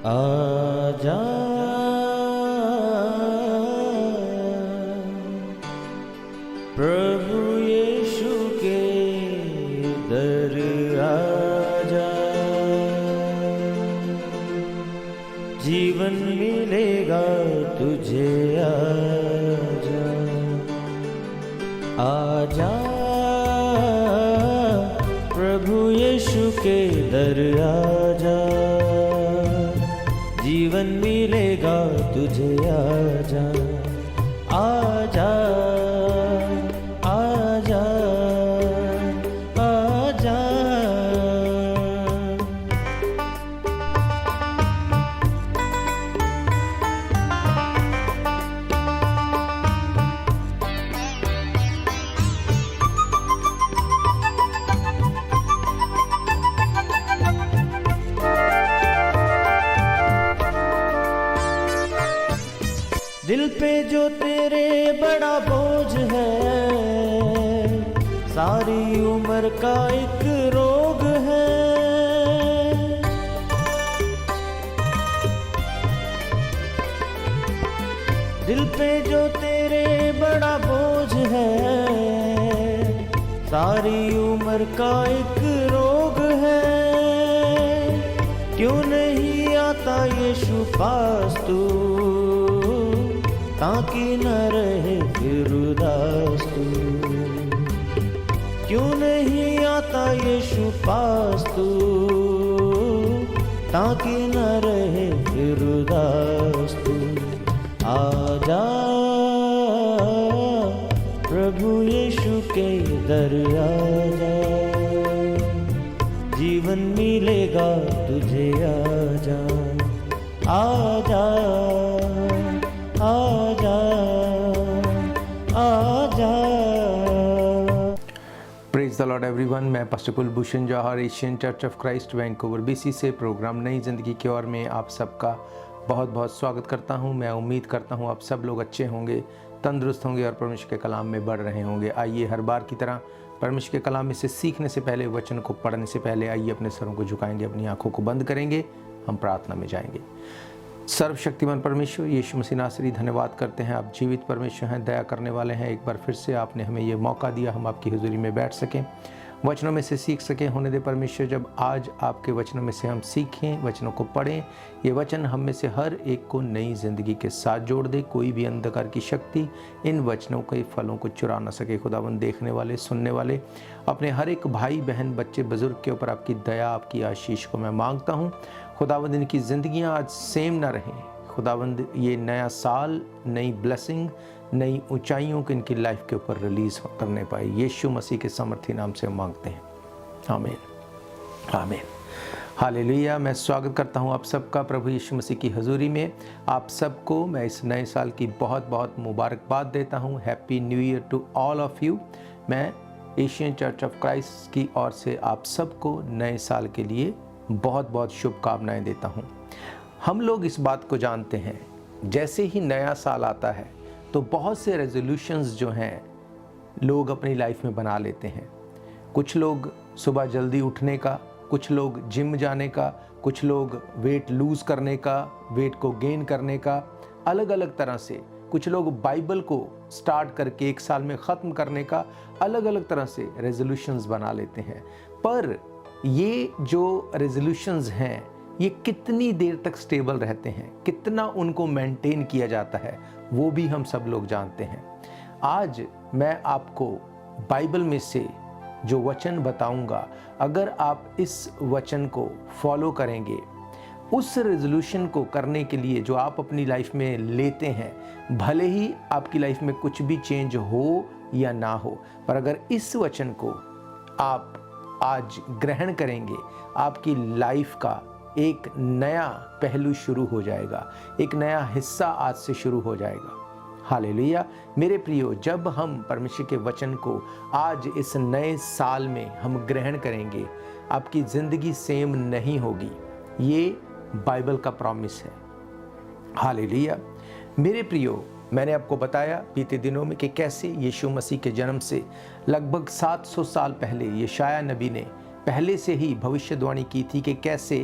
आजा प्रभु यीशु के दर आजा, जीवन मिलेगा तुझे। आजा आजा प्रभु यीशु के दर आजा, जीवन मिलेगा तुझे। आजा आजा आजा आजा। दिल पे जो तेरे बड़ा बोझ है, सारी उम्र का एक रोग है। दिल पे जो तेरे बड़ा बोझ है, सारी उम्र का एक रोग है। क्यों नहीं आता यीशु पास तू, ताकि न रहे फिर उदास तू। क्यों नहीं आता यीशु पास तू, ताकि न रहे फिर उदास तू। आजा प्रभु यीशु के दर आजा, जीवन मिलेगा तुझे। आजा आजा आजा आजा। Praise the Lord everyone. मैं pastor Kulbhushan Johar, Asian Church of Christ Vancouver BC से प्रोग्राम नई ज़िंदगी की ओर में आप सबका बहुत बहुत स्वागत करता हूं। मैं उम्मीद करता हूं आप सब लोग अच्छे होंगे, तंदुरुस्त होंगे और परमेश्वर के कलाम में बढ़ रहे होंगे। आइए हर बार की तरह परमेश्वर के कलाम में से सीखने से पहले, वचन को पढ़ने से पहले आइए अपने सरों को झुकाएंगे, अपनी आंखों को बंद करेंगे, हम प्रार्थना में जाएंगे। सर्वशक्तिमान परमेश्वर यीशु मसीह नासरी, धन्यवाद करते हैं, आप जीवित परमेश्वर हैं, दया करने वाले हैं। एक बार फिर से आपने हमें ये मौका दिया, हम आपकी हुजूरी में बैठ सकें, वचनों में से सीख सकें। होने दे परमेश्वर, जब आज आपके वचनों में से हम सीखें, वचनों को पढ़ें, ये वचन हम में से हर एक को नई ज़िंदगी के साथ जोड़ दे। कोई भी अंधकार की शक्ति इन वचनों के फलों को चुरा ना सके। खुदावंद, देखने वाले, सुनने वाले, अपने हर एक भाई बहन, बच्चे, बुजुर्ग के ऊपर आपकी दया, आपकी आशीष को मैं मांगता हूँ। खुदावंद, इनकी ज़िंदगियाँ आज सेम ना रहें। खुदावंद, ये नया साल नई ब्लेसिंग, नई ऊंचाइयों को इनकी लाइफ के ऊपर रिलीज़ करने पाए। यीशु मसीह के सामर्थी नाम से मांगते हैं, आमीन आमीन। हालेलुया। मैं स्वागत करता हूं आप सबका प्रभु यीशु मसीह की हजूरी में। आप सबको मैं इस नए साल की बहुत बहुत मुबारकबाद देता हूं। Happy new year to all of you. मैं एशियन चर्च ऑफ क्राइस्ट की ओर से आप सबको नए साल के लिए बहुत बहुत शुभकामनाएं देता हूं। हम लोग इस बात को जानते हैं, जैसे ही नया साल आता है तो बहुत से रेजोल्यूशंस जो हैं लोग अपनी लाइफ में बना लेते हैं। कुछ लोग सुबह जल्दी उठने का, कुछ लोग जिम जाने का, कुछ लोग वेट लूज़ करने का, वेट को गेन करने का, अलग अलग तरह से। कुछ लोग बाइबल को स्टार्ट करके एक साल में ख़त्म करने का अलग अलग तरह से रेजोल्यूशंस बना लेते हैं। पर ये जो रेजोल्यूशंस हैं, ये कितनी देर तक स्टेबल रहते हैं, कितना उनको मेंटेन किया जाता है, वो भी हम सब लोग जानते हैं। आज मैं आपको बाइबल में से जो वचन बताऊंगा, अगर आप इस वचन को फॉलो करेंगे, उस रेजोल्यूशन को करने के लिए जो आप अपनी लाइफ में लेते हैं, भले ही आपकी लाइफ में कुछ भी चेंज हो या ना हो, पर अगर इस वचन को आप आज ग्रहण करेंगे, आपकी लाइफ का एक नया पहलू शुरू हो जाएगा, एक नया हिस्सा आज से शुरू हो जाएगा। हालेलुया। मेरे प्रियो, जब हम परमेश्वर के वचन को आज इस नए साल में हम ग्रहण करेंगे, आपकी ज़िंदगी सेम नहीं होगी। ये बाइबल का प्रॉमिस है। हालेलुया। मेरे प्रियो, मैंने आपको बताया बीते दिनों में कि कैसे यीशु मसीह के जन्म से लगभग 700 साल पहले यशाया नबी ने पहले से ही भविष्यवाणी की थी कि कैसे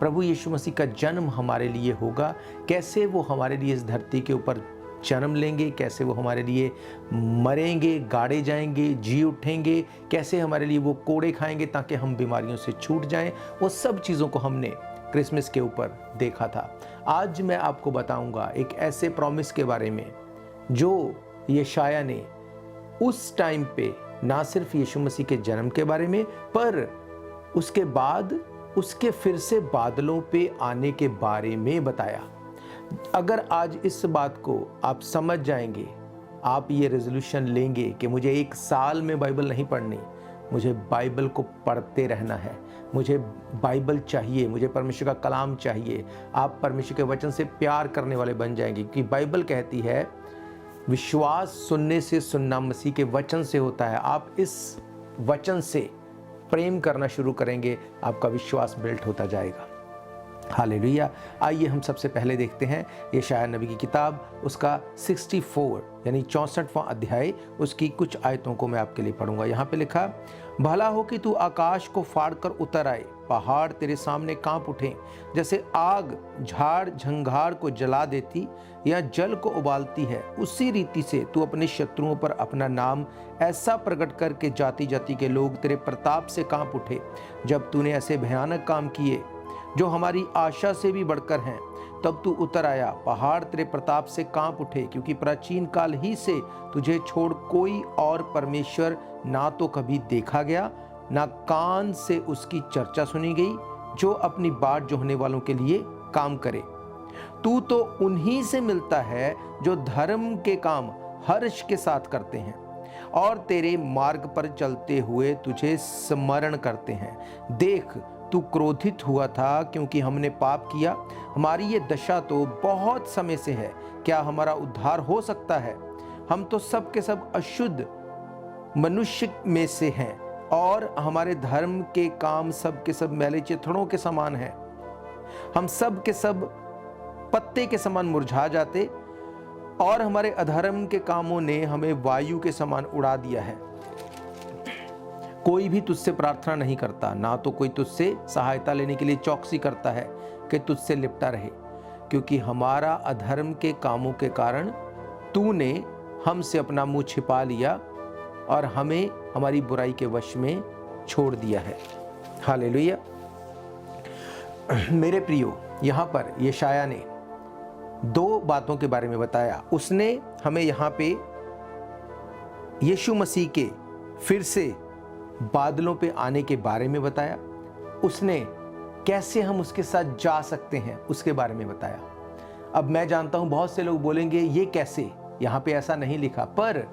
प्रभु यीशु मसीह का जन्म हमारे लिए होगा, कैसे वो हमारे लिए इस धरती के ऊपर जन्म लेंगे, कैसे वो हमारे लिए मरेंगे, गाड़े जाएंगे, जी उठेंगे, कैसे हमारे लिए वो कोड़े खाएंगे ताकि हम बीमारियों से छूट जाएं। वो सब चीज़ों को हमने क्रिसमस के ऊपर देखा था। आज मैं आपको बताऊंगा एक ऐसे प्रॉमिस के बारे में जो यशायाह ने उस टाइम पे ना सिर्फ यीशु मसीह के जन्म के बारे में, पर उसके बाद उसके फिर से बादलों पे आने के बारे में बताया। अगर आज इस बात को आप समझ जाएंगे, आप ये रेजोल्यूशन लेंगे कि मुझे 1 साल में बाइबल नहीं पढ़नी, मुझे बाइबल को पढ़ते रहना है, मुझे बाइबल चाहिए, मुझे परमेश्वर का कलाम चाहिए, आप परमेश्वर के वचन से प्यार करने वाले बन जाएंगे। क्योंकि बाइबल कहती है विश्वास सुनने से सुनना मसीह के वचन से होता है। आप इस वचन से प्रेम करना शुरू करेंगे, आपका विश्वास बिल्ट होता जाएगा। हालेलुया। आइए हम सबसे पहले देखते हैं यशायाह नबी की किताब, उसका 64 यानी 64वां अध्याय, उसकी कुछ आयतों को मैं आपके लिए पढ़ूंगा। यहाँ पे लिखा, भला हो कि तू आकाश को फाड़ कर उतर आए, पहाड़ तेरे सामने कांप उठें। जैसे आग झाड़ झंखाड़ को जला देती या जल को उबालती है, उसी रीति से तू अपने शत्रुओं पर अपना नाम ऐसा प्रकट कर के जाति जाति के लोग तेरे प्रताप से कांप उठे। जब तूने ऐसे भयानक काम किए जो हमारी आशा से भी बढ़कर हैं, तब तू उतर आया, पहाड़ तेरे प्रताप से कांप उठे। क्योंकि प्राचीन काल ही से तुझे छोड़ कोई और परमेश्वर ना तो कभी देखा गया, ना कान से उसकी चर्चा सुनी गई, जो अपनी बाट जोहने वालों के लिए काम करे। तू तो उन्हीं से मिलता है जो धर्म के काम हर्ष के साथ करते हैं और तेरे मार्ग पर चलते हुए तुझे स्मरण करते हैं। देख, तू क्रोधित हुआ था क्योंकि हमने पाप किया, हमारी ये दशा तो बहुत समय से है, क्या हमारा उद्धार हो सकता है? हम तो सब के सब अशुद्ध मनुष्य में से हैं और हमारे धर्म के काम सब के सब मैले चिथड़ों के समान हैं। हम सब के सब पत्ते के समान मुरझा जाते और हमारे अधर्म के कामों ने हमें वायु के समान उड़ा दिया है। कोई भी तुझसे प्रार्थना नहीं करता, ना तो कोई तुझसे सहायता लेने के लिए चौकसी करता है कि तुझसे लिपटा रहे। क्योंकि हमारा अधर्म के कामों के कारण तूने हमसे अपना मुंह छिपा लिया और हमें हमारी बुराई के वश में छोड़ दिया है। हालेलुया। मेरे प्रियो, यहाँ पर यशायाह ने 2 बातों के बारे में बताया। उसने हमें यहाँ पे यीशु मसीह के फिर से बादलों पे आने के बारे में बताया, उसने कैसे हम उसके साथ जा सकते हैं उसके बारे में बताया। अब मैं जानता हूं बहुत से लोग बोलेंगे ये कैसे, यहाँ पे ऐसा नहीं लिखा, पर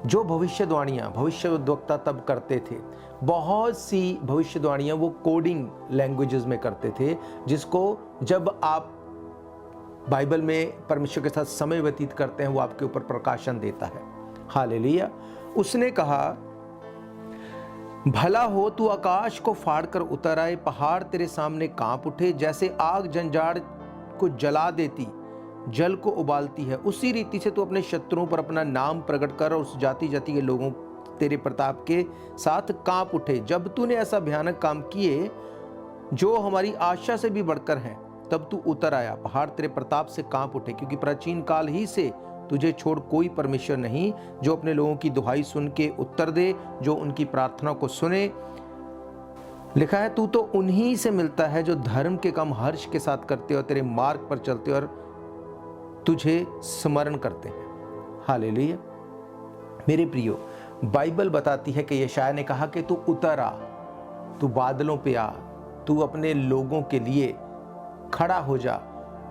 जो भविष्यवाणियाँ भविष्यवक्ता तब करते थे, बहुत सी भविष्यवाणियाँ वो कोडिंग लैंग्वेजेस में करते थे, जिसको जब आप बाइबल में परमेश्वर के साथ समय व्यतीत करते हैं वो आपके ऊपर प्रकाशन देता है। हालेलुया। उसने कहा, भला हो तू आकाश को फाड़ कर उतर आए, पहाड़ तेरे सामने कांप उठे। जैसे आग जंजाड़ को जला देती, जल को उबालती है, उसी रीति से तू अपने शत्रुओं पर अपना नाम प्रकट कर और उस जाति जाति के लोगों तेरे प्रताप के साथ कांप उठे। जब तूने ऐसा भयानक काम किए जो हमारी आशा से भी बढ़कर हैं, तब तू उतर आया, पहाड़ तेरे प्रताप से कांप उठे। क्योंकि प्राचीन काल ही से तुझे छोड़ कोई परमेश्वर नहीं जो अपने लोगों की दुहाई सुन के उत्तर दे, जो उनकी प्रार्थना को सुने। लिखा है, तू तो उन्हीं से मिलता है जो धर्म के काम हर्ष के साथ करते और तेरे मार्ग पर चलते और तुझे स्मरण करते हैं। हालेलुया। मेरे प्रियो, बाइबल बताती है कि यशायाह ने कहा कि तू उतर आ, तू बादलों पे आ, तू अपने लोगों के लिए खड़ा हो जा,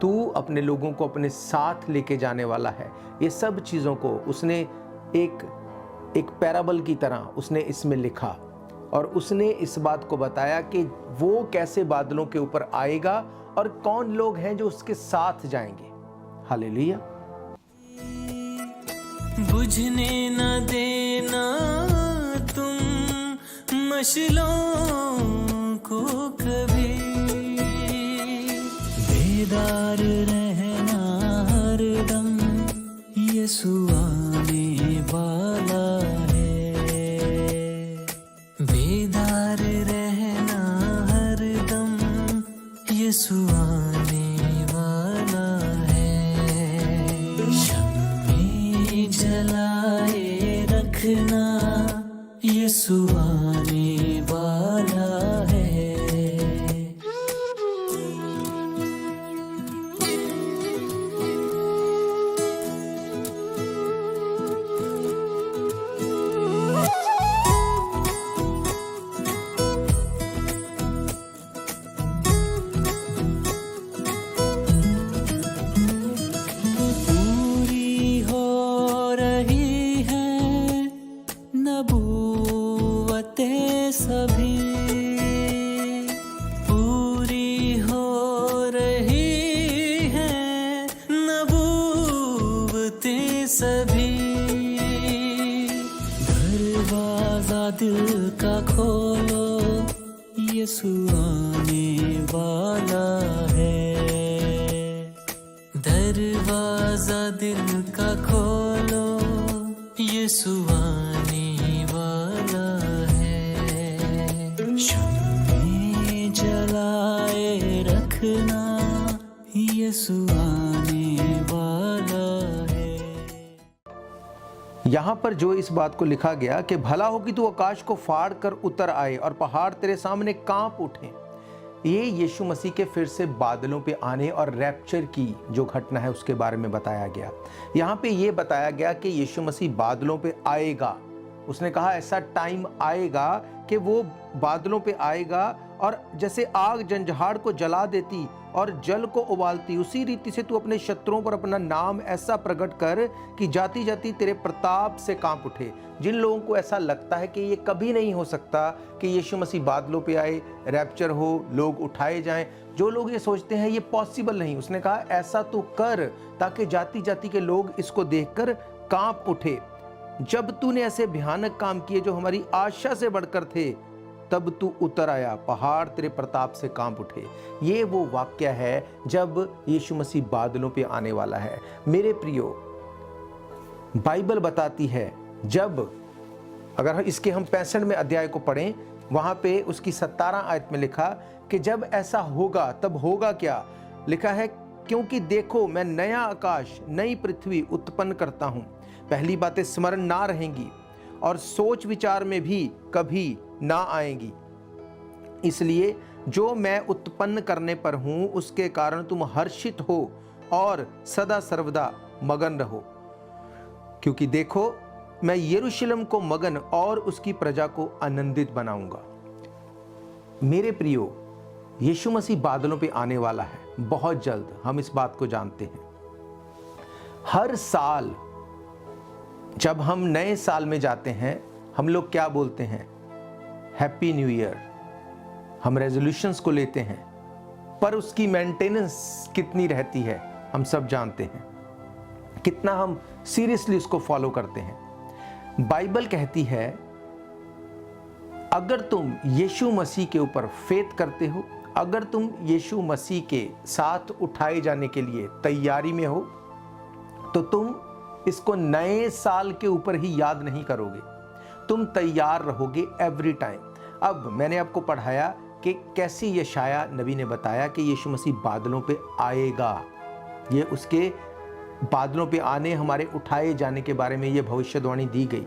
तू अपने लोगों को अपने साथ लेके जाने वाला है। ये सब चीज़ों को उसने एक पैराबल की तरह उसने इसमें लिखा और उसने इस बात को बताया कि वो कैसे बादलों के ऊपर आएगा और कौन लोग हैं जो उसके साथ जाएंगे। हालेलुया। बुझने न देना तुम मशलों को कभी, बेदार रहना हरदम, यीशु आने वाला है। बेदार यीशु आने वाला है। पूरी हो रही है नबूवतें सभी, पूरी हो रही है नबूवतें सभी। दरवाजा दिल का खोलो, यीशु आने वाला है। दरवाजा दिल का खोलो, यीशु आने वाला है। शम्में जलाए रखना, यीशु आने वाला है। यहाँ पर जो इस बात को लिखा गया कि भला हो कि तू आकाश को फाड़ कर उतर आए और पहाड़ तेरे सामने कांप उठें, ये यीशु मसीह के फिर से बादलों पे आने और रैप्चर की जो घटना है उसके बारे में बताया गया। यहाँ पे ये बताया गया कि यीशु मसीह बादलों पे आएगा। उसने कहा ऐसा टाइम आएगा कि वो बादलों पे आएगा और जैसे आग जंजहाड़ को जला देती और जल को उबालती, उसी रीति से तू अपने शत्रुओं पर अपना नाम ऐसा प्रकट कर कि जाती जाती तेरे प्रताप से कांप उठे। जिन लोगों को ऐसा लगता है कि ये कभी नहीं हो सकता कि यीशु मसीह बादलों पे आए, रैप्चर हो, लोग उठाए जाएं, जो लोग ये सोचते हैं ये पॉसिबल नहीं, उसने कहा ऐसा तू कर ताकि जाती जाती के लोग इसको देखकर कांप उठे। जब तूने ऐसे भयानक काम किए जो हमारी आशा से बढ़कर थे, तब तू उतर आया, पहाड़ तेरे प्रताप से कांप उठे। ये वो वाक्य है जब यीशु मसीह बादलों पे आने वाला है। मेरे प्रियो, बाइबल बताती है जब, अगर इसके हम 65वें अध्याय को पढ़ें, वहां पे उसकी 17 आयत में लिखा कि जब ऐसा होगा तब होगा क्या। लिखा है क्योंकि देखो मैं नया आकाश नई पृथ्वी उत्पन्न करता हूं, पहली बातें स्मरण ना रहेंगी और सोच विचार में भी कभी ना आएंगी। इसलिए जो मैं उत्पन्न करने पर हूं उसके कारण तुम हर्षित हो और सदा सर्वदा मगन रहो। क्योंकि देखो मैं यरूशलेम को मगन और उसकी प्रजा को आनंदित बनाऊंगा। मेरे प्रियो, यीशु मसीह बादलों पे आने वाला है बहुत जल्द, हम इस बात को जानते हैं। हर साल जब हम नए साल में जाते हैं, हम लोग क्या बोलते हैं? Happy new year. हम रेजोल्यूशंस को लेते हैं, पर उसकी मेंटेनेंस कितनी रहती है हम सब जानते हैं, कितना हम सीरियसली उसको फॉलो करते हैं। बाइबल कहती है अगर तुम यीशु मसीह के ऊपर फेथ करते हो, अगर तुम यीशु मसीह के साथ उठाए जाने के लिए तैयारी में हो, तो तुम इसको नए साल के ऊपर ही याद नहीं करोगे, तुम तैयार रहोगे एवरी टाइम। अब मैंने आपको पढ़ाया कि कैसे यशाया नबी ने बताया कि यीशु मसीह बादलों पे आएगा। ये उसके बादलों पे आने, हमारे उठाए जाने के बारे में ये भविष्यवाणी दी गई।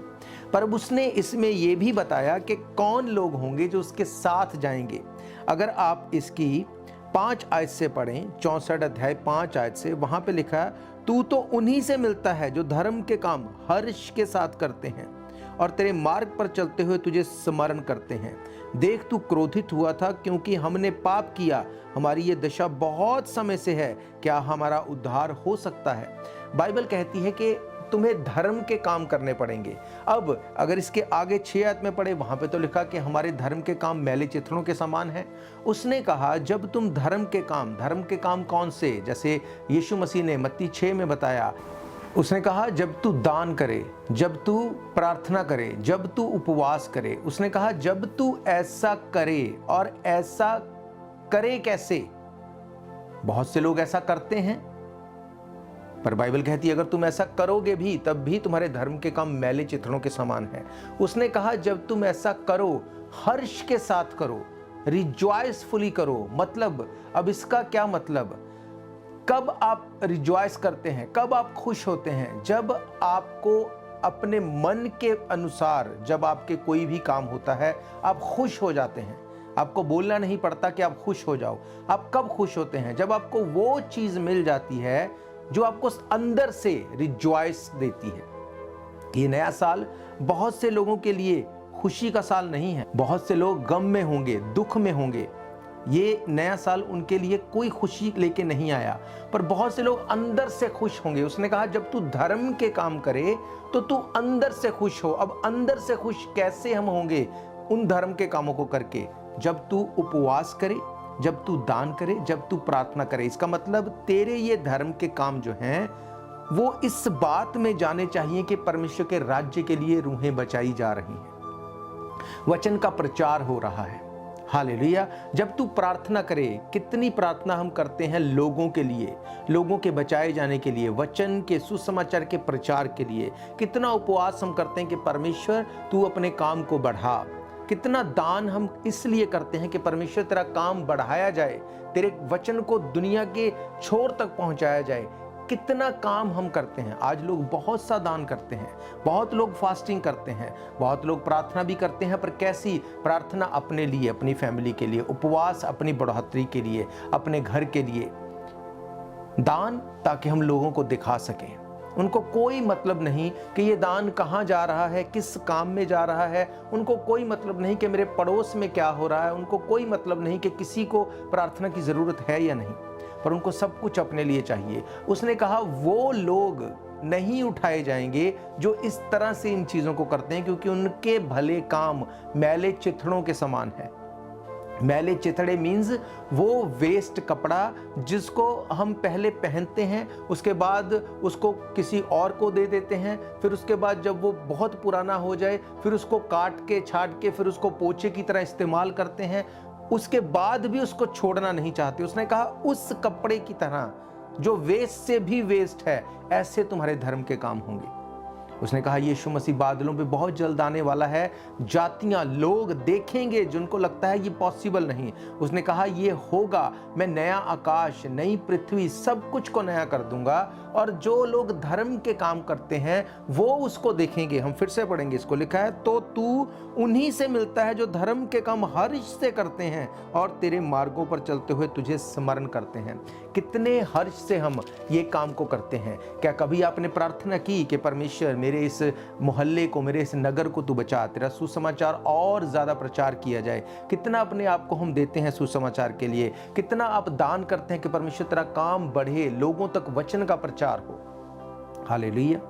पर अब उसने इसमें ये भी बताया कि कौन लोग होंगे जो उसके साथ जाएंगे। अगर आप इसकी 5 आयत से पढ़ें, 64 अध्याय 5 आयत से, वहां पे लिखा है तू तो उन्हीं से मिलता है जो धर्म के काम हर्ष के साथ करते हैं और तेरे मार्ग पर चलते हुए तुझे स्मरण करते हैं। देख तू क्रोधित हुआ था क्योंकि हमने पाप किया, हमारी ये दशा बहुत समय से है, क्या हमारा उद्धार हो सकता है? बाइबल कहती है कि तुम्हें धर्म के काम करने पड़ेंगे। अब अगर इसके आगे 6 आयत में पढ़े, वहां पे तो लिखा कि हमारे धर्म के काम मैले चिथड़ों के समान है। उसने कहा जब तुम धर्म के काम कौन से? जैसे यीशु मसीह ने मत्ती 6 में बताया, उसने कहा जब तू दान करे, जब तू प्रार्थना करे, जब तू उपवास करे। उसने कहा जब तू ऐसा करे, और ऐसा करे कैसे? बहुत से लोग ऐसा करते हैं, पर बाइबल कहती है अगर तुम ऐसा करोगे भी तब भी तुम्हारे धर्म के काम मैले चिथड़ों के समान है। उसने कहा जब तुम ऐसा करो हर्ष के साथ करो, रिजॉयसफुली करो। मतलब अब इसका क्या मतलब? कब आप रिजॉयस करते हैं, कब आप खुश होते हैं? जब आपको अपने मन के अनुसार जब आपके कोई भी काम होता है आप खुश हो जाते हैं। आपको बोलना नहीं पड़ता कि आप खुश हो जाओ। आप कब खुश होते हैं? जब आपको वो चीज मिल जाती है जो आपको अंदर से रिजॉइस देती है। ये नया साल बहुत से लोगों के लिए खुशी का साल नहीं है। बहुत से लोग गम में होंगे, दुख में होंगे। ये नया साल उनके लिए कोई खुशी लेके नहीं आया, पर बहुत से लोग अंदर से खुश होंगे। उसने कहा जब तू धर्म के काम करे तो तू अंदर से खुश हो। अब अंदर से खुश कैसे हम होंगे? उन धर्म के कामों को करके, जब तू उपवास करे, जब तू दान करे, जब तू प्रार्थना करे। इसका मतलब तेरे ये धर्म के काम जो हैं वो इस बात में जाने चाहिए कि परमेश्वर के राज्य के लिए रूहें बचाई जा रही हैं, वचन का प्रचार हो रहा है। हालेलुया। जब तू प्रार्थना करे, कितनी प्रार्थना हम करते हैं लोगों के लिए, लोगों के बचाए जाने के लिए, वचन के सुसमाचार के प्रचार के लिए। कितना उपवास हम करते हैं कि परमेश्वर तू अपने काम को बढ़ा। कितना दान हम इसलिए करते हैं कि परमेश्वर तेरा काम बढ़ाया जाए, तेरे वचन को दुनिया के छोर तक पहुंचाया जाए। कितना काम हम करते हैं। आज लोग बहुत सा दान करते हैं, बहुत लोग फास्टिंग करते हैं, बहुत लोग प्रार्थना भी करते हैं, पर कैसी प्रार्थना? अपने लिए, अपनी फैमिली के लिए। उपवास अपनी बढ़ोतरी के लिए, अपने घर के लिए। दान ताकि हम लोगों को दिखा सकें। उनको कोई मतलब नहीं कि ये दान कहाँ जा रहा है, किस काम में जा रहा है। उनको कोई मतलब नहीं कि मेरे पड़ोस में क्या हो रहा है। उनको कोई मतलब नहीं कि किसी को प्रार्थना की ज़रूरत है या नहीं, पर उनको सब कुछ अपने लिए चाहिए। उसने कहा वो लोग नहीं उठाए जाएंगे जो इस तरह से इन चीज़ों को करते हैं, क्योंकि उनके भले काम मैले चिथड़ों के समान है। मैले चिथड़े मीन्स वो वेस्ट कपड़ा जिसको हम पहले पहनते हैं, उसके बाद उसको किसी और को दे देते हैं, फिर उसके बाद जब वो बहुत पुराना हो जाए फिर उसको काट के छाट के फिर उसको पोछे की तरह इस्तेमाल करते हैं, उसके बाद भी उसको छोड़ना नहीं चाहते। उसने कहा उस कपड़े की तरह जो वेस्ट से भी वेस्ट है, ऐसे तुम्हारे धर्म के काम होंगे। उसने कहा यीशु मसीह बादलों पे बहुत जल्द आने वाला है। जातियां, लोग देखेंगे जिनको लगता है ये पॉसिबल नहीं। उसने कहा ये होगा, मैं नया आकाश, नई पृथ्वी, सब कुछ को नया कर दूंगा, और जो लोग धर्म के काम करते हैं वो उसको देखेंगे। हम फिर से पढ़ेंगे, इसको लिखा है तो तू उन्हीं से मिलता है जो धर्म के काम हर्ष से करते हैं और तेरे मार्गों पर चलते हुए तुझे स्मरण करते हैं। कितने हर्ष से हम ये काम को करते हैं। क्या कभी आपने प्रार्थना की कि परमेश्वर मेरे इस मोहल्ले को, मेरे इस नगर को तू बचा, तेरा सुसमाचार और ज़्यादा प्रचार किया जाए? कितना अपने आप को हम देते हैं सुसमाचार के लिए? कितना आप दान करते हैं कि परमेश्वर तेरा काम बढ़े, लोगों तक वचन का प्रचार हो? हालेलुया।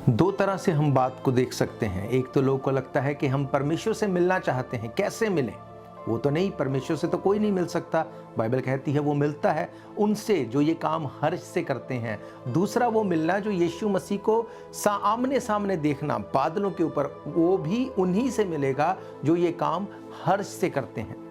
दो तरह से हम बात को देख सकते हैं। एक तो लोगों को लगता है कि हम परमेश्वर से मिलना चाहते हैं, कैसे मिलें? वो तो नहीं, परमेश्वर से तो कोई नहीं मिल सकता। बाइबल कहती है वो मिलता है उनसे जो ये काम हर्ष से करते हैं। दूसरा वो मिलना जो यीशु मसीह को आमने सामने देखना बादलों के ऊपर, वो भी उन्हीं से मिलेगा जो ये काम हर्ष से करते हैं।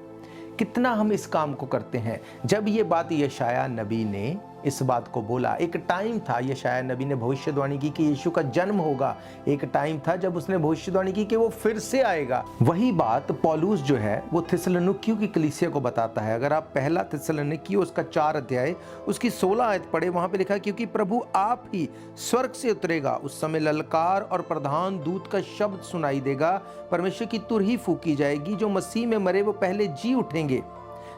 कितना हम इस काम को करते हैं। जब ये बात यशायाह नबी ने इस बात को बोला। एक टाइम था, यशायाह नबी ने भविष्यवाणी की कि यीशु का जन्म होगा। एक टाइम था जब उसने भविष्यवाणी की कि वो फिर से आएगा। वही बात पौलुस जो है वो थिस्सलुनीकियों की कलीसिया को बताता है। अगर आप पहला थिस्सलुनीकियों उसका 4 अध्याय उसकी 16 आयत पढ़े, वहां पे लिखा है, क्योंकि प्रभु आप ही स्वर्ग से उतरेगा, उस समय ललकार और प्रधान दूत का शब्द सुनाई देगा, परमेश्वर की तुरही फूकी जाएगी, जो मसीह में मरे वो पहले जी उठेंगे,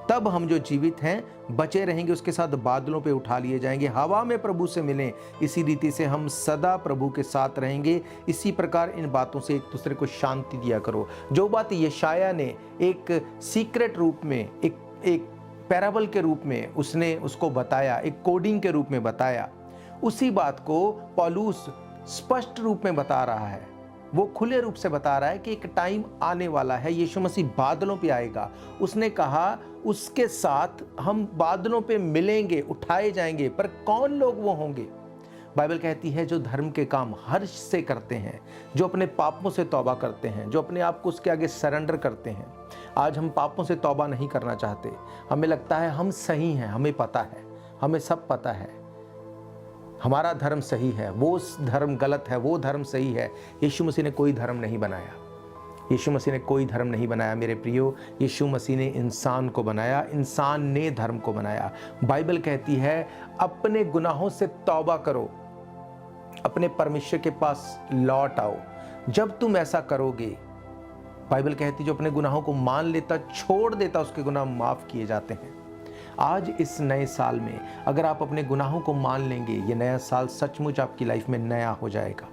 तब हम जो जीवित हैं बचे रहेंगे उसके साथ बादलों पे उठा लिए जाएंगे, हवा में प्रभु से मिलें, इसी रीति से हम सदा प्रभु के साथ रहेंगे। इसी प्रकार इन बातों से एक दूसरे को शांति दिया करो। जो बात यशायाह ने एक सीक्रेट रूप में, एक पैराबल के रूप में उसने उसको बताया, एक कोडिंग के रूप में बताया, उसी बात को पौलुस स्पष्ट रूप में बता रहा है। वो खुले रूप से बता रहा है कि एक टाइम आने वाला है, यीशु मसीह बादलों पे आएगा। उसने कहा उसके साथ हम बादलों पे मिलेंगे, उठाए जाएंगे। पर कौन लोग वो होंगे? बाइबल कहती है जो धर्म के काम हर्ष से करते हैं, जो अपने पापों से तौबा करते हैं, जो अपने आप को उसके आगे सरेंडर करते हैं। आज हम पापों से तौबा नहीं करना चाहते। हमें लगता है हम सही हैं, हमें पता है, हमें सब पता है, हमारा धर्म सही है, वो धर्म गलत है, वो धर्म सही है। यीशु मसीह ने कोई धर्म नहीं बनाया। यीशु मसीह ने कोई धर्म नहीं बनाया मेरे प्रियो। यीशु मसीह ने इंसान को बनाया, इंसान ने धर्म को बनाया। बाइबल कहती है अपने गुनाहों से तौबा करो, अपने परमेश्वर के पास लौट आओ। जब तुम ऐसा करोगे, बाइबल कहती जो अपने गुनाहों को मान लेता, छोड़ देता, उसके गुनाह माफ किए जाते हैं। आज इस नए साल में अगर आप अपने गुनाहों को मान लेंगे, ये नया साल सचमुच आपकी लाइफ में नया हो जाएगा।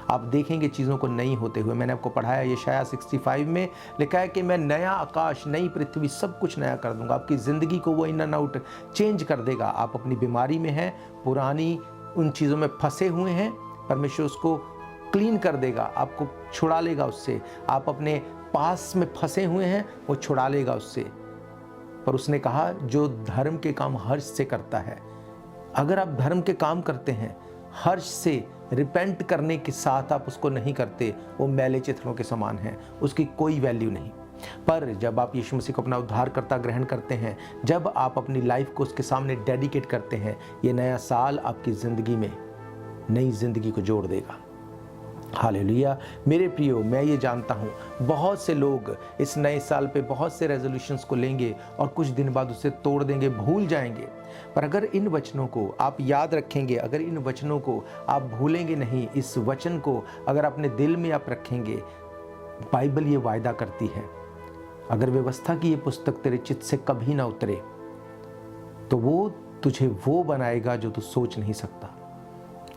आप देखेंगे चीज़ों को नई होते हुए। मैंने आपको पढ़ाया यशायाह 65 में लिखा है कि मैं नया आकाश, नई पृथ्वी, सब कुछ नया कर दूंगा। आपकी ज़िंदगी को वो इन एंड आउट चेंज कर देगा। आप अपनी बीमारी में हैं, पुरानी उन चीज़ों में फंसे हुए हैं, परमेश्वर उसको क्लीन कर देगा, आपको छुड़ा लेगा उससे। आप अपने पास में फंसे हुए हैं, वो छुड़ा लेगा उससे। पर उसने कहा जो धर्म के काम हर्ष से करता है। अगर आप धर्म के काम करते हैं हर्ष से, रिपेंट करने के साथ आप उसको नहीं करते, वो मैले चित्रों के समान है, उसकी कोई वैल्यू नहीं। पर जब आप यीशु मसीह को अपना उद्धारकर्ता ग्रहण करते हैं, जब आप अपनी लाइफ को उसके सामने डेडिकेट करते हैं, ये नया साल आपकी ज़िंदगी में नई ज़िंदगी को जोड़ देगा। हालेलुया। मेरे प्रियो, मैं ये जानता हूँ बहुत से लोग इस नए साल पे बहुत से रेजोल्यूशंस को लेंगे और कुछ दिन बाद उसे तोड़ देंगे, भूल जाएंगे। पर अगर इन वचनों को आप याद रखेंगे, अगर इन वचनों को आप भूलेंगे नहीं, इस वचन को अगर अपने दिल में आप रखेंगे, बाइबल ये वायदा करती है अगर व्यवस्था की ये पुस्तक तेरे चित्त से कभी ना उतरे तो वो तुझे वो बनाएगा जो तू सोच नहीं सकता।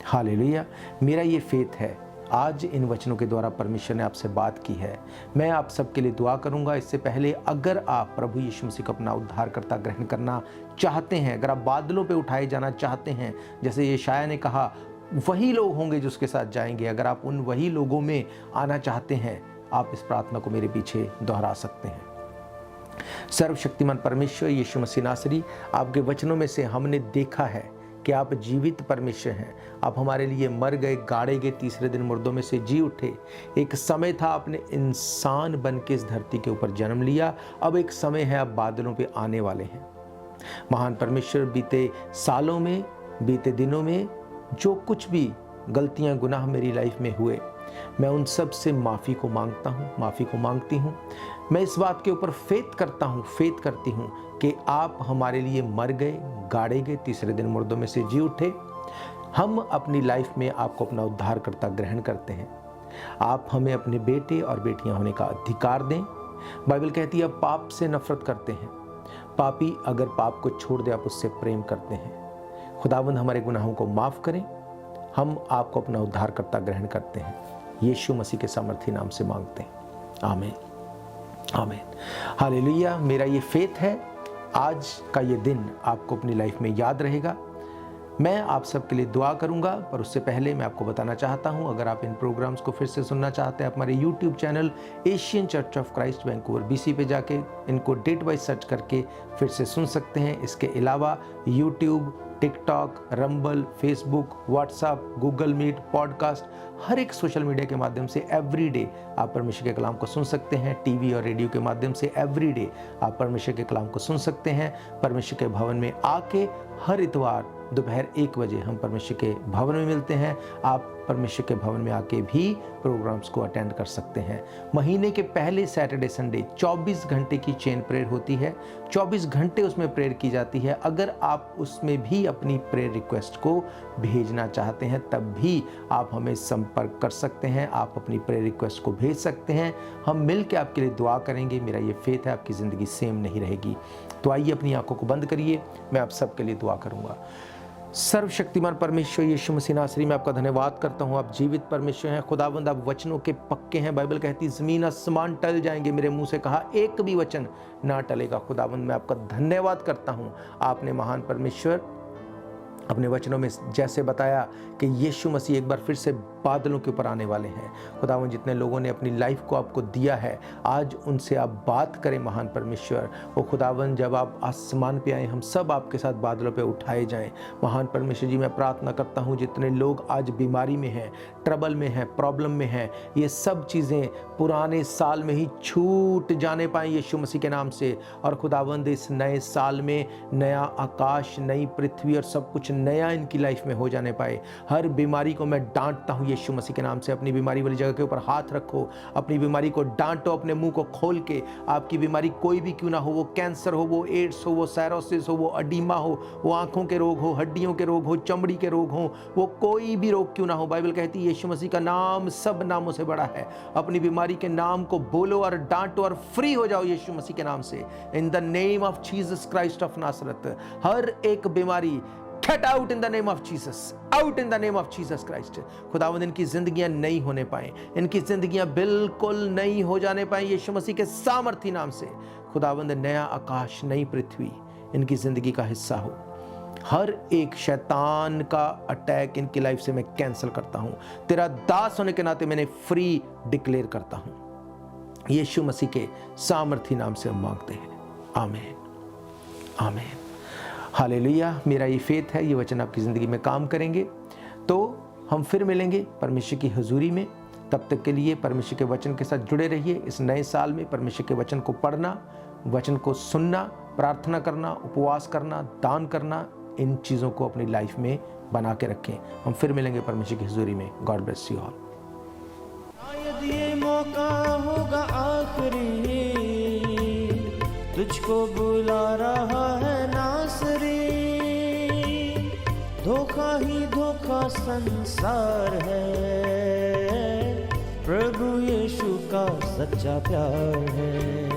हालेलुया। मेरा ये फेथ है, आज इन वचनों के द्वारा परमेश्वर ने आपसे बात की है। मैं आप सबके लिए दुआ करूंगा। इससे पहले अगर आप प्रभु यीशु मसीह को अपना उद्धारकर्ता ग्रहण करना चाहते हैं, अगर आप बादलों पे उठाए जाना चाहते हैं, जैसे यशायाह ने कहा वही लोग होंगे जो उसके साथ जाएंगे, अगर आप उन वही लोगों में आना चाहते हैं, आप इस प्रार्थना को मेरे पीछे दोहरा सकते हैं। सर्वशक्तिमान परमेश्वर यीशु मसीह नासरी, आपके वचनों में से हमने देखा है कि आप जीवित परमेश्वर हैं। आप हमारे लिए मर गए, गाड़े गए, तीसरे दिन मुर्दों में से जी उठे। एक समय था आपने इंसान बन के इस धरती के ऊपर जन्म लिया, अब एक समय है आप बादलों पे आने वाले हैं। महान परमेश्वर, बीते सालों में, बीते दिनों में जो कुछ भी गलतियां, गुनाह मेरी लाइफ में हुए, मैं उन सब से माफ़ी को मांगता हूँ, माफ़ी को मांगती हूँ। मैं इस बात के ऊपर फेथ करती हूँ कि आप हमारे लिए मर गए, गाड़े गए, तीसरे दिन मुर्दों में से जी उठे। हम अपनी लाइफ में आपको अपना उद्धारकर्ता ग्रहण करते हैं। आप हमें अपने बेटे और बेटियां होने का अधिकार दें। बाइबल कहती है आप पाप से नफरत करते हैं, पापी अगर पाप को छोड़ दे आप उससे प्रेम करते हैं। खुदावंद हमारे गुनाहों को माफ़ करें। हम आपको अपना उद्धारकर्ता ग्रहण करते हैं, यीशु मसीह के सामर्थी नाम से मांगते हैं। आमीन, आमीन, हालेलुया। मेरा ये फेथ है आज का ये दिन आपको अपनी लाइफ में याद रहेगा। मैं आप सबके लिए दुआ करूंगा, पर उससे पहले मैं आपको बताना चाहता हूं, अगर आप इन प्रोग्राम्स को फिर से सुनना चाहते हैं, आप हमारे YouTube channel Asian Church of Christ Vancouver BC पे जाके इनको डेट वाइज सर्च करके फिर से सुन सकते हैं। इसके अलावा YouTube, TikTok, Rumble, Facebook, WhatsApp, Google Meet, podcast, हर एक सोशल मीडिया के माध्यम से एवरीडे आप परमेश्वर के कलाम को सुन सकते हैं। टीवी और रेडियो के माध्यम से एवरीडे आप परमेश्वर के कलाम को सुन सकते हैं। परमेश्वर के भवन में आके हर इतवार दोपहर 1 बजे हम परमेश्वर के भवन में मिलते हैं। आप परमेश्वर के भवन में आके भी प्रोग्राम्स को अटेंड कर सकते हैं। महीने के पहले सैटरडे संडे 24 घंटे की चेन प्रेयर होती है, 24 घंटे उसमें प्रेयर की जाती है। अगर आप उसमें भी अपनी प्रेयर रिक्वेस्ट को भेजना चाहते हैं तब भी आप हमें संपर्क कर सकते हैं, आप अपनी प्रेयर रिक्वेस्ट को भेज सकते हैं। हम मिल के आपके लिए दुआ करेंगे। मेरा ये फेथ है आपकी ज़िंदगी सेम नहीं रहेगी। तो आइए अपनी आंखों को बंद करिए, मैं आप सबके लिए दुआ करूंगा। सर्वशक्तिमान परमेश्वर यीशु मसीह नासरी, मैं आपका धन्यवाद करता हूं। आप जीवित परमेश्वर हैं खुदावंद, आप वचनों के पक्के हैं। बाइबल कहती ज़मीन आसमान टल जाएंगे, मेरे मुंह से कहा एक भी वचन ना टलेगा। खुदावंद मैं आपका धन्यवाद करता हूं। आपने महान परमेश्वर अपने वचनों में जैसे बताया कि यीशु मसीह एक बार फिर से बादलों के ऊपर आने वाले हैं। खुदावंद जितने लोगों ने अपनी लाइफ को आपको दिया है, आज उनसे आप बात करें महान परमेश्वर। वो खुदावंद जब आप आसमान पे आए, हम सब आपके साथ बादलों पे उठाए जाएं। महान परमेश्वर जी, मैं प्रार्थना करता हूँ जितने लोग आज बीमारी में हैं, ट्रबल में हैं, प्रॉब्लम में हैं, ये सब चीज़ें पुराने साल में ही छूट जाने पाएँ यीशु मसीह के नाम से। और खुदावंद इस नए साल में नया आकाश, नई पृथ्वी और सब कुछ नया इनकी लाइफ में हो जाने पाए। हर बीमारी को मैं डांटता हूँ यीशु मसीह के नाम से। अपनी बीमारी वाली जगह के ऊपर हाथ रखो, अपनी बीमारी को डांटो, अपने मुंह को खोल के। आपकी बीमारी कोई भी क्यों ना हो, वो कैंसर हो, वो एड्स हो, वो सायरोसिस हो, वो अडीमा हो, वो आंखों के रोग हो, हड्डियों के रोग हो, चमड़ी के रोग हो, वो कोई भी रोग क्यों ना हो, बाइबल कहती है यीशु मसीह का नाम सब नामों से बड़ा है। अपनी बीमारी के नाम को बोलो और डांटो और फ्री हो जाओ यीशु मसीह के नाम से। In the name of Jesus Christ of Nazareth, हर एक बीमारी Get out in the name of Jesus, out in the name of Jesus Christ। खुदावंद इनकी जिंदगियां नई होने पाए, इनकी जिंदगियां बिल्कुल नई हो जाने पाए यीशु मसीह के सामर्थी नाम से। खुदावंद नया आकाश, नई पृथ्वी इनकी जिंदगी का हिस्सा हो। हर एक शैतान का अटैक इनकी लाइफ से मैं कैंसिल करता हूं। तेरा दास होने के नाते मैंने फ्री डिक्लेयर करता हूं। यीशु मसीह के सामर्थी नाम से हम मांगते हैं, आमीन, आमीन, हालेलुया। मेरा ये फेथ है ये वचन आपकी ज़िंदगी में काम करेंगे। तो हम फिर मिलेंगे परमेश्वर की हुजूरी में। तब तक के लिए परमेश्वर के वचन के साथ जुड़े रहिए। इस नए साल में परमेश्वर के वचन को पढ़ना, वचन को सुनना, प्रार्थना करना, उपवास करना, दान करना, इन चीज़ों को अपनी लाइफ में बना के रखें। हम फिर मिलेंगे परमेश्वर की हुजूरी में। God bless you all. शायद ये मौका होगा आखिरी, तुझको बुला रहा है नासरी। धोखा ही धोखा संसार है, प्रभु यीशु का सच्चा प्यार है।